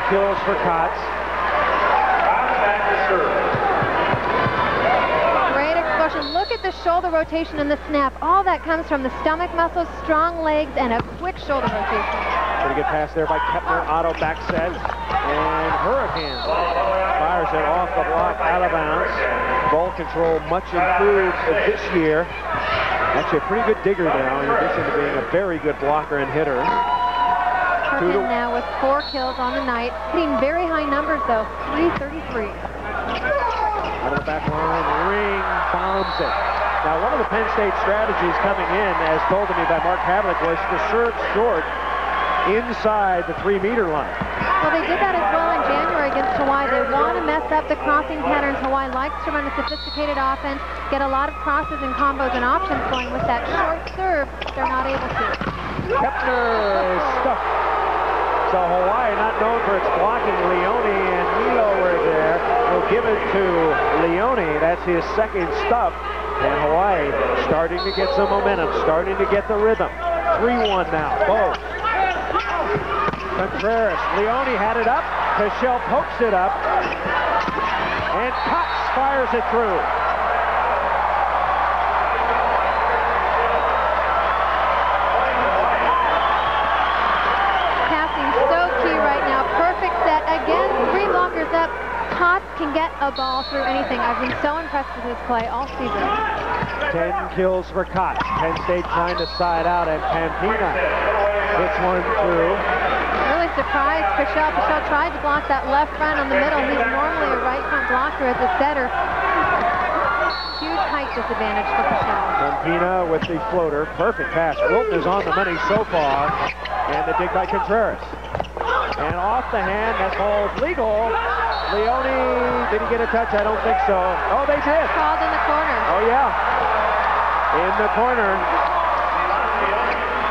kills for Katz. Great explosion. Look at the shoulder rotation and the snap. All that comes from the stomach muscles, strong legs, and a quick shoulder rotation. Pretty good pass there by Kepner. Otto back set. And Hurricane fires it off the block, out of bounds. Ball control much improved this year. Actually a pretty good digger now, in addition to being a very good blocker and hitter. Penn now with 4 kills on the night. Hitting very high numbers though, 333. Out of the back line, Ring bombs it. Now one of the Penn State strategies coming in, as told to me by Mark Havlick, was to serve short inside the 3-meter line. Well, they did that as well in January against Hawaii. They want to mess up the crossing patterns. Hawaii likes to run a sophisticated offense, get a lot of crosses and combos and options going. With that short serve, they're not able to. Kepner is stuffed. So Hawaii, not known for its blocking, Leoni and Milo were there. Will give it to Leoni. That's his second stuff. And Hawaii starting to get some momentum, starting to get the rhythm. 3-1 now, both. Contreras, Leoni had it up. Pichel pokes it up. And Katz fires it through. Passing so key right now. Perfect set. Again, 3 blockers up. Katz can get a ball through anything. I've been so impressed with his play all season. 10 kills for Katz. Penn State trying to side out, and Pampina hits one through. Really surprised Pichel. Pichel tried to block that left front on the middle. He's normally a right front blocker as a setter. Huge height disadvantage for Pichel. Pampina with the floater. Perfect pass. Wilton is on the money so far. And the dig by Contreras. And off the hand, that's called legal. Leoni, did he get a touch? I don't think so. Oh, they did. Called in the corner. Oh, yeah. In the corner.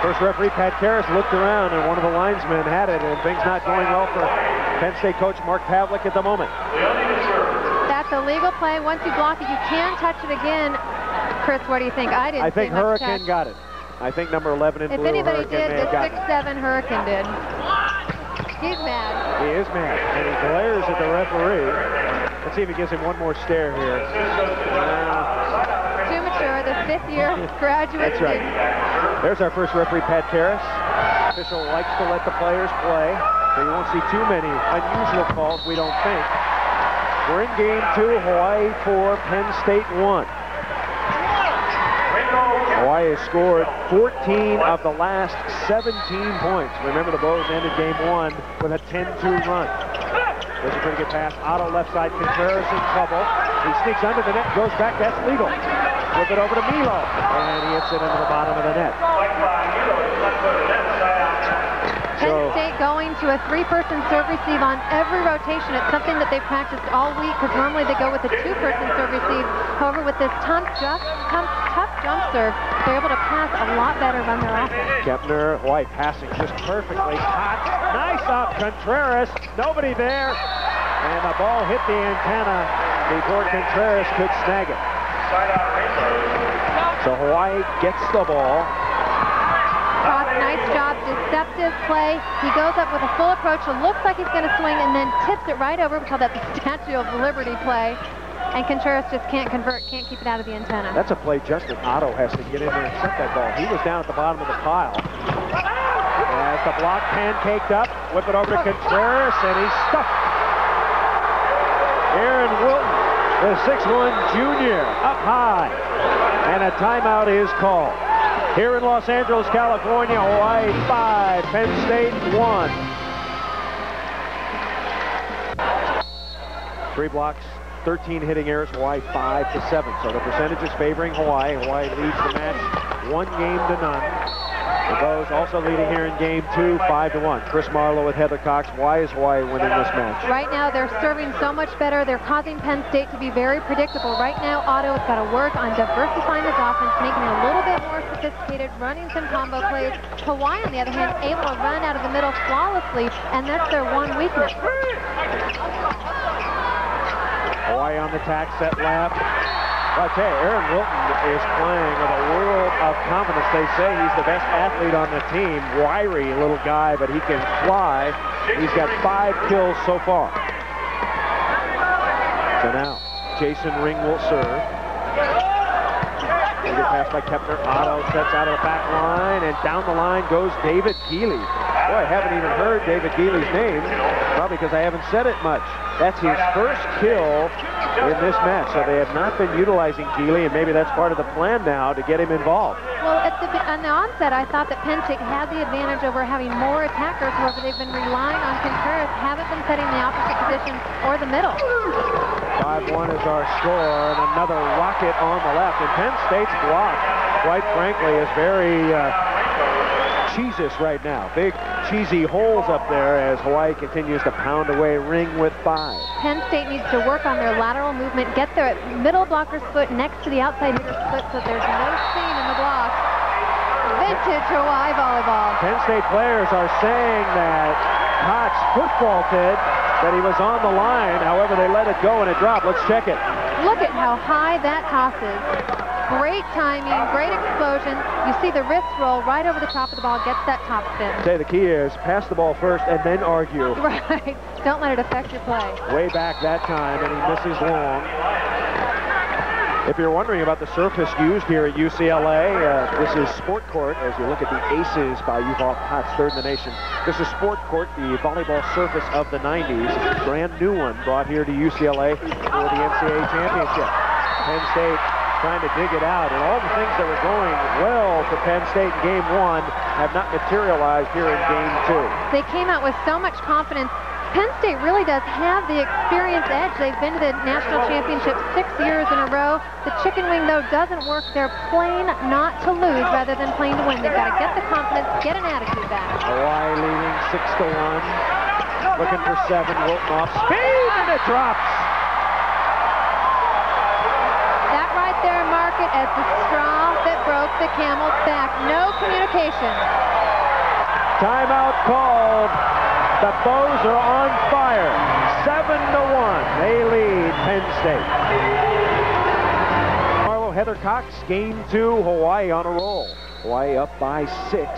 First referee, Pat Karras, looked around, and one of the linesmen had it, and things not going well for Penn State coach Mark Pavlik at the moment. That's a legal play. Once you block it, you can touch it again. Chris, what do you think? I think Hurricane got it. I think number 11 in blue, if anybody Hurricane did, the 6'7" Hurricane did. He's mad. He is mad, and he glares at the referee. Let's see if he gives him one more stare here. Too mature, the 5th-year graduate. That's right. There's our first referee, Pat Karras. Official likes to let the players play, so you won't see too many unusual calls, we don't think. We're in game 2, Hawaii 4, Penn State 1. Hawaii has scored 14 of the last 17 points. Remember, the Bows ended game 1 with a 10-2 run. There's a pretty good pass. Otto left side, Contreras in trouble. He sneaks under the net, goes back, that's legal. Flip it over to Milo, and he hits it into the bottom of the net. Penn State going to a 3-person serve receive on every rotation. It's something that they've practiced all week, because normally they go with a 2-person serve receive. However, with this tough jump serve, they're able to pass a lot better, run their offense. Kepner, White passing just perfectly. Katz, nice up, Contreras, nobody there. And the ball hit the antenna before Contreras could snag it. So Hawaii gets the ball. Katz, nice job, deceptive play. He goes up with a full approach. It looks like he's going to swing and then tips it right over. We call that the Statue of Liberty play. And Contreras just can't convert, can't keep it out of the antenna. That's a play Justin Otto has to get in there and set that ball. He was down at the bottom of the pile. As the block pancaked up, whip it over to Contreras, and he's stuffed. Aaron Wilton, the 6'1" junior, up high. And a timeout is called. Here in Los Angeles, California, Hawaii 5, Penn State 1. 3 blocks, 13 hitting errors, Hawaii 5-7. So the percentage is favoring Hawaii. Hawaii leads the match 1 game to none. The Bows also leading here in game 2, 5-1. Chris Marlowe with Heather Cox. Why is Hawaii winning this match? Right now, they're serving so much better. They're causing Penn State to be very predictable. Right now, Otto has got to work on diversifying his offense, making it a little bit more sophisticated, running some combo plays. Hawaii, on the other hand, able to run out of the middle flawlessly, and that's their one weakness. Hawaii on the tack, set left. Well, I tell you, Aaron Wilton is playing with a world of confidence. They say he's the best athlete on the team. Wiry little guy, but he can fly. He's got 5 kills so far. So now, Jason Ring will serve. They get passed by Kepner. Otto sets out of the back line, and down the line goes David Geely. Boy, I haven't even heard David Geely's name, probably because I haven't said it much. That's his first kill in this match, so they have not been utilizing Geely, and maybe that's part of the plan now to get him involved. Well, on the onset, I thought that Penn State had the advantage over having more attackers. However, they've been relying on Contreras, haven't been setting the opposite position or the middle. 5-1 is our score, and another rocket on the left. And Penn State's block, quite frankly, is very cheesiest right now. Big cheesy holes up there as Hawaii continues to pound away. Ring with 5. Penn State needs to work on their lateral movement, get their middle blocker's foot next to the outside hitter's foot so there's no seam in the block. Vintage Hawaii volleyball. Penn State players are saying that Katz foot faulted, that he was on the line. However, they let it go and it dropped. Let's check it. Look at how high that tosses. Great timing, great explosion. You see the wrist roll right over the top of the ball, gets that top spin. Say the key is pass the ball first and then argue. Right. Don't let it affect your play. Way back that time, and he misses long. If you're wondering about the surface used here at UCLA, this is Sport Court. As you look at the aces by Yuval, Katz, third in the nation. This is Sport Court, the volleyball surface of the 90s. Brand new one brought here to UCLA for the NCAA championship. Penn State trying to dig it out, and all the things that were going well for Penn State in Game 1 have not materialized here in Game 2. They came out with so much confidence. Penn State really does have the experience edge. They've been to the national championship 6 years in a row. The chicken wing, though, doesn't work. They're playing not to lose rather than playing to win. They've got to get the confidence, get an attitude back. Hawaii leading 6-1. Looking for 7. Wilton off speed, and it drops. That right there, mark it as the straw that broke the camel's back. No communication. Timeout called. The Bows are on fire. 7-1. They lead Penn State. Marlo, Heather Cox, Game 2. Hawaii on a roll. Hawaii up by 6.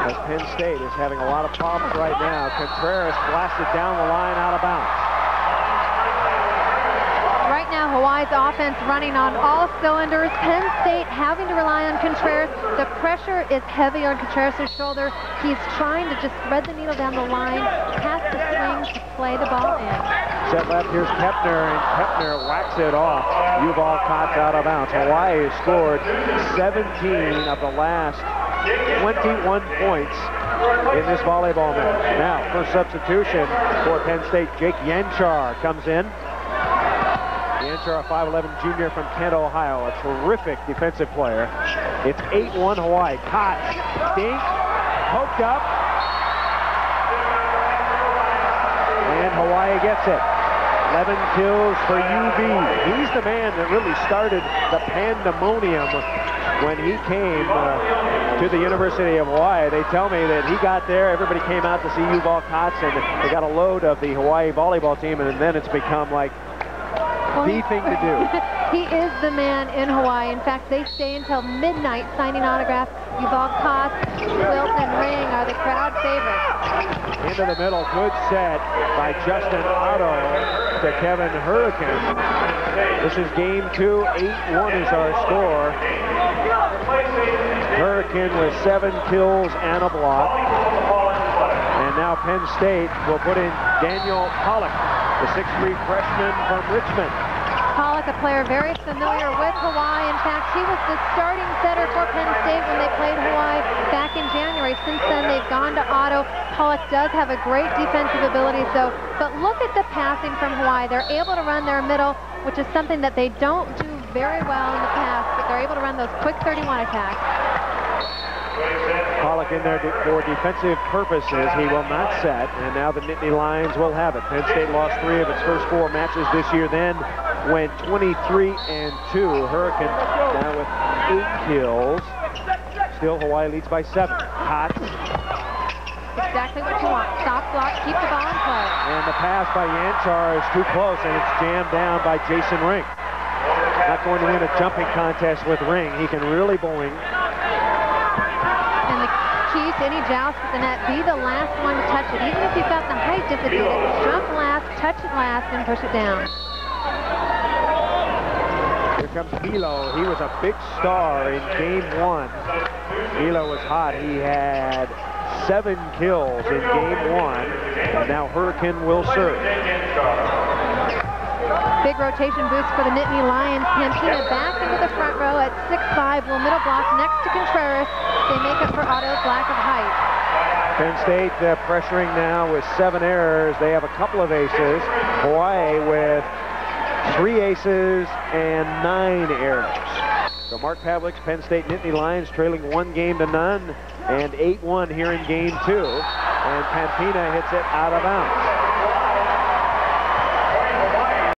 As Penn State is having a lot of problems right now. Contreras blasted down the line out of bounds. Right now, Hawaii's offense running on all cylinders. Penn State having to rely on Contreras. The pressure is heavy on Contreras' shoulder. He's trying to just thread the needle down the line, pass the swing to play the ball in. Set left, here's Kepner, and Kepner whacks it off. Yuval Katz out of bounds. Hawaii has scored 17 of the last 21 points in this volleyball match. Now, first substitution for Penn State, Jake Yanchar comes in. Yanchar, a 5'11 junior from Kent, Ohio, a terrific defensive player. It's 8-1 Hawaii. Katz, dink, poked up, and Hawaii gets it. 11 kills for UV. He's the man that really started the pandemonium when he came to the University of Hawaii. They tell me that he got there, everybody came out to see Yuval Katz, and they got a load of the Hawaii volleyball team, and then it's become like the thing to do. He is the man in Hawaii. In fact, they stay until midnight signing autographs. Yuval Katz, Wilton, and Ring are the crowd favorites. Into the middle, good set by Justin Otto to Kevin Hurricane. This is Game 2, 8-1 is our score. Hurricane with 7 kills and a block. And now Penn State will put in Daniel Pollock, the 6'3 freshman from Richmond. Pollock, a player very familiar with Hawaii. In fact, he was the starting setter for Penn State when they played Hawaii back in January. Since then, they've gone to Otto. Pollock does have a great defensive ability, though. But look at the passing from Hawaii. They're able to run their middle, which is something that they don't do very well in the past, but they're able to run those quick 31 attacks. Pollock in there for defensive purposes. He will not set, and now the Nittany Lions will have it. Penn State lost 3 of its first 4 matches this year, then went 23-2. Hurricane now with 8 kills. Still, Hawaii leads by 7. Hotz. Exactly what you want. Stop block, keep the ball in play. And the pass by Yanchar is too close, and it's jammed down by Jason Ring. not going to win a jumping contest with Ring. He can really boing. And the key to any joust at the net, be the last one to touch it. Even if you've got the height disadvantage, jump last, touch it last, and push it down. Here comes Milo. He was a big star in game 1. Milo was hot. He had 7 kills in game 1. And now Hurricane will serve. Big rotation boost for the Nittany Lions. Pampina back into the front row at 6'5", will middle block next to Contreras. They make up for Otto's lack of height. Penn State pressuring now with 7 errors. They have a couple of aces. Hawaii with 3 aces and 9 errors. So Mark Pavlik's Penn State Nittany Lions trailing 1-0 and 8-1 here in game 2. And Pampina hits it out of bounds.